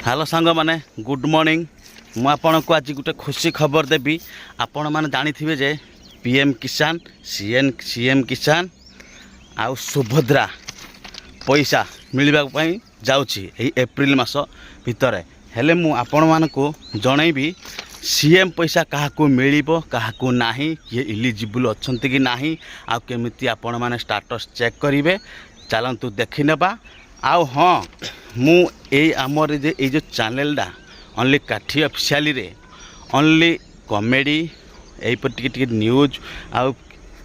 Hello सांग मैंने good morning मु आपन को आज गोटे खुशी खबर देवी। आपण मैंने जानी थे जे पीएम किसान सीएम किसान आउ सुभद्रा पैसा मिलवा जाऊँगी एप्रिल मास भितर हेले मु आपण मानकु जनइबी सीएम पैसा काहाकू मिलिबो काहाकू नाही ये इलिजिबल अच्छंती कि नाही आ केमिति आपण माने स्टेटस चेक करिवे चलंतु देखि नेबा। आउ हाँ मु आमर जो चैनलटा ओनली काठी ऑफिशियली रे ओनली कॉमेडी यहीपर न्यूज आउ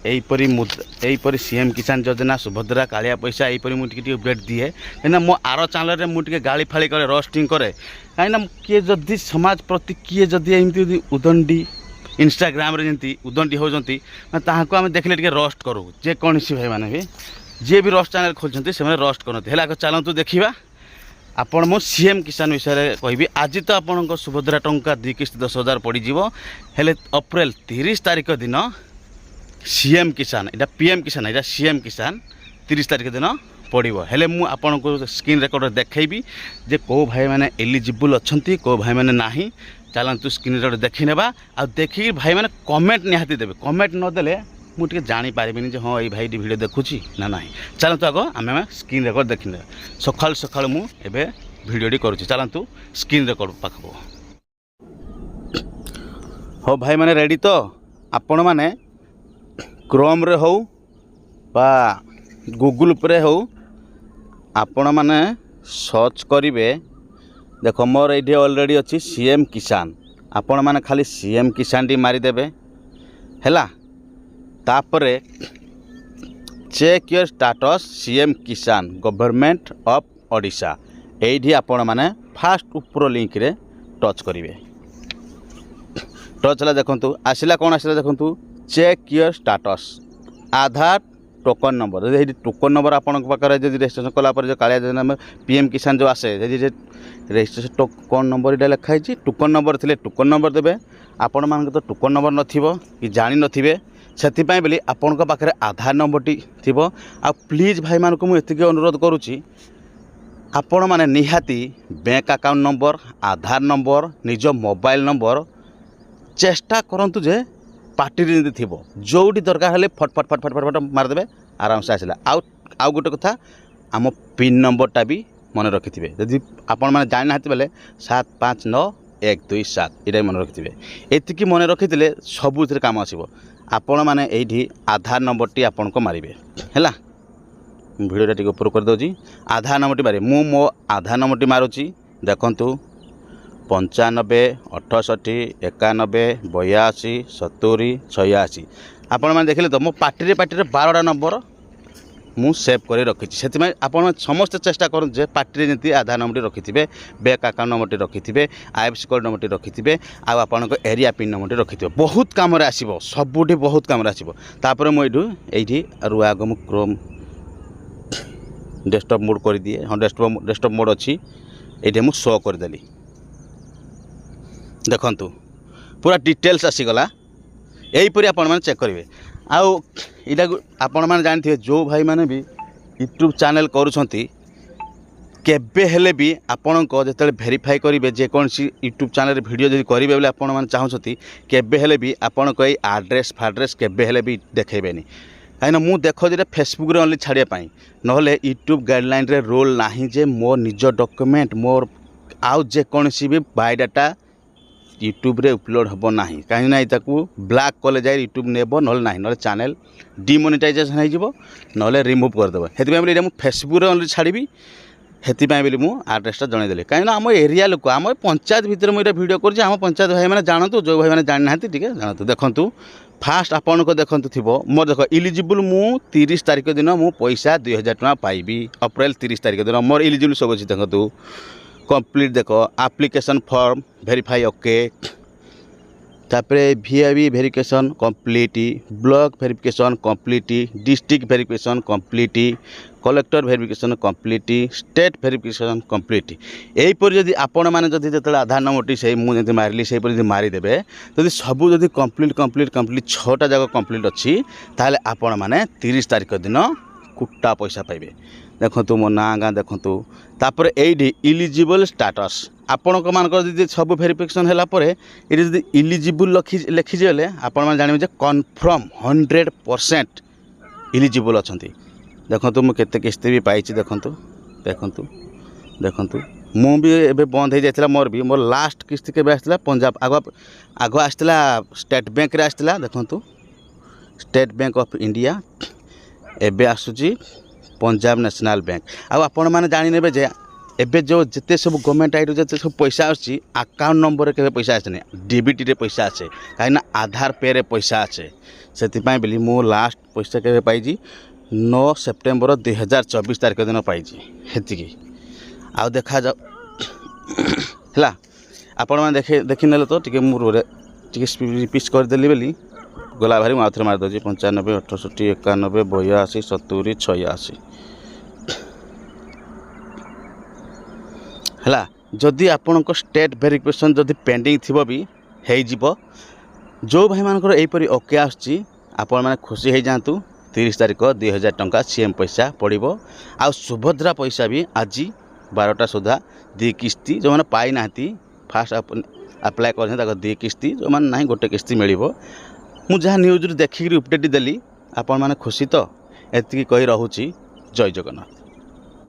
यहीपरी सीएम किसान योजना सुभद्रा कालिया पैसा यहीपरी मुझे अपडेट दिए कहीं मो आर चैनल रे मुझे गाड़ी फाड़ी करे रोस्टिंग करे कहीं किए जदि समाज प्रति किए जदि एमती उदंडी इंस्टाग्राम रे जंती उदंडी होजंती ताहाको आम देखले टिके रोस्ट करू जे कौन सी भाई माने भी जी भी रोस्ट चैनल खोलते से रोस्ट करते है चलतु देखा आपण मो सीएम किसान विषय कहि आज तो आपण सुभद्रा टंका 2 किस्त 10,000 पड़ीजिवो हेले अप्रैल 30 तारिख दिन सीएम किसान इटा पीएम किसान इटा सीएम किसान 30 तारिख दिन पड़ो हेले मु आपण को स्क्रीन रेकर्ड देखैबी जे को भाई माने एलिजिबल अच्छंती को भाई माने नाही चलतु स्क्रीन रेकर्ड देखि नेबा आ देखि भाई माने कमेंट निहाती देबे कमेंट न देले मुझे जानी पारिबिनी जे हाँ ये भाई वीडियो देखुची ना ना चलतु आग आम स्क्रीन रेकर्ड देखने सकाल सकाल मुझे भिडियोटी करुँची चलतु स्क्रीन रेकर्ड पाखक हाँ भाई मैंने रेडी तो आपण मैंने क्रोम रे हो बा गूगल पे हो आपण मैंने सर्च करेंगे देख मोर ये ऑलरेडी अच्छी सीएम किसान आपण मैंने खाली सीएम किसान टी मारिदेवे है तापरे चेक योर स्टेटस सीएम किसान गवर्नमेंट ऑफ ओडिशा यही आपण मैंने फास्ट ऊपर लिंक रे टच करेंगे टच है देखु आसला कौन आसला देखु check your status Aadhaar token number यदि टोकन नंबर आपण पाखे जब रेजिस्ट्रेशन कलापर जो कालिया योजना पीएम किसान जो आसे यदि रेजिस्ट्रेशन टोकन नंबर ये लिखाई टोकन नंबर थे टोकन नंबर देवे आपण मान तो टोकन नंबर नथिबो कि जानि नथिबे सेथिपाई बोली आपण पाखे आधार नंबरटी थी आ प्लीज भाई मान को मुझे अनुरोध करुच्ची आपण मैंने निहाती बैंक अकाउंट नंबर आधार नंबर निज मोबाइल नंबर चेष्टा करंतु जे पार्टी रे थी जोटी दरकार हेले फट फट फट फट फट फट मारदेवे आराम से आसला आउ गोटे कथा आम पिन नंबरटा भी मन रखिथे जदि आपण मैंने जानी ना बेले 759127 ये मन रखिथे एतिकी मन रखी सबू काम आसो आपण मैंने यही आधार नंबर टी आपन को मारे है भिडियोटा टी ऊपर कर दूसरी आधार नंबर टी मारे मु मो आधार नंबर टी मारुची देखंतु 95 68 91 82 70 86 आपण मैंने देखले तो मो पार्टी 12टा नंबर मु सेव कर रखी से आप समस्त चेष्टा कर पार्टी जमी आधार नंबर रखिथे बैंक अकाउंट नंबर रखिथे आईएफएससी कोड नंबर रखिथे आपण एरिया पिन नंबर रखिथे बहुत कम आसो सबुठी बहुत कम आसो तापर मुझे आग मु क्रोम डेस्कटॉप मोड कर दिए हाँ डेस्कटॉप मोड अच्छी ये मुझे शो करदेली देखंतु पूरा डिटेल्स आसीगला यहीपरी आपण मैंने चेक करेंगे आउ इटा आपण मैंने जानते जो भाई मैंने भी यूट्यूब चैनल करुँच केबे हेले भी आपण को जो वेरीफाई करेंगे जेकोसी यूट्यूब चैनल वीडियो जब करेंगे बोले आपण मैंने चाहते केबे हेले भी आपण को ये आड्रेस फाड्रेस केबे हेले भी देखेबेनी कहीं मु देख जे फेसबुक रे ओनली छाड़ियापाई नहले यूट्यूब गाइडलाइन रे रोल नाही जे मोर निज डॉक्यूमेंट मोर आउ जेकोसी भी बायोडाटा यूट्यूब रे अपलोड हम ना कहीं ना ब्लैक कले जाए यूट्यूब नेब ना ना चैनल डिमोनेटाइजेशन हो ना रिमूव करदेव से फेसबुक रे ओनली छाड़ी हेती बोली मुझे आड्रेसटा जनईदेली कहीं आम एरिया लोक आम पंचायत भितर मुझे वीडियो कर पंचायत भाई मैंने जानतु जो भाई मैंने जाना टी जानतु देखु फास्ट आपण को देखु थी मोर देख इलिजिबल मु 30 तारिख दिन मु पैसा 2000 टका पाइबी अप्रैल 30 तारिख दिन मोर इलिजिबल सब अच्छी देखु कंप्लीट देख एप्लिकेशन फॉर्म वेरीफाई ओके तापर VIP verification complete block verification complete district verification complete collector verification complete state verification complete यहीपर जदि आपण मैंने जो आधार नंबर से मुझे मारिली से मारिदेवे जदि सबू जदि कंप्लीट कंप्लीट कंप्लीट 6टा जगह कंप्लीट अच्छी ताले आपण मैंने 30 तारिख दिन कुटा पैसा पाइबे देखु मो ना गाँ देखु तापर ये इलिजिबल स्टाटस आपण मानकर सब भेरिफिकेशन है ये जब इलिजिबल लिखिजे आपण मैंने जानवे कन्फर्म 100% इलिजिबल अच्छा देखु मुझे किस्ती भी पाई देखु देखु देखु मु भी एबे बंद हो जाता मोर भी मोर लास्ट किस्ती के आसला पंजाब आग आसला स्टेट बैंक रे आसला देखु स्टेट बैंक ऑफ इंडिया एबे आसुची पंजाब नेशनल बैंक आपण मैंने जाने जे एबे जो जिते सब गवर्नमेंट आईडी जिते सब पैसा आसी अकाउंट नंबर के पैसा आसे डीबीटी रे पैसा आसे कहीं आधार पे रे पैसा आसे से बोली मु लास्ट पैसा के पाई 9 सेप्टेम्बर 2024 तारीख दिन पाई हेतिकी आउ देखा जाऊ है आपण मैंने देखने तो टे मुझे रिपीट करदेली बोली गला भारी मुझे आउे मारिदे 95 68 91 82 70 86 है जदि आपण स्टेट वेरिफिकेशन जदि पेंडिंग थी भी हो जो भाई मानकर यहीपरी ओके आपण मैंने खुशी हो जातु 30 तारीख 2000 टंका सीएम पैसा पड़ो आ सुभद्रा पैसा भी आज 12टा सुधा 2 किस्ती जो मैंने पाई ना फास्ट अप्लाई कर 2 किस्ती जो मैंने ना गोटे किस्ती मिल मुझे न्यूज देखिक अपडेट देली आपण मैंने खुशी तो एति कही रहूँ जय जगन्नाथ।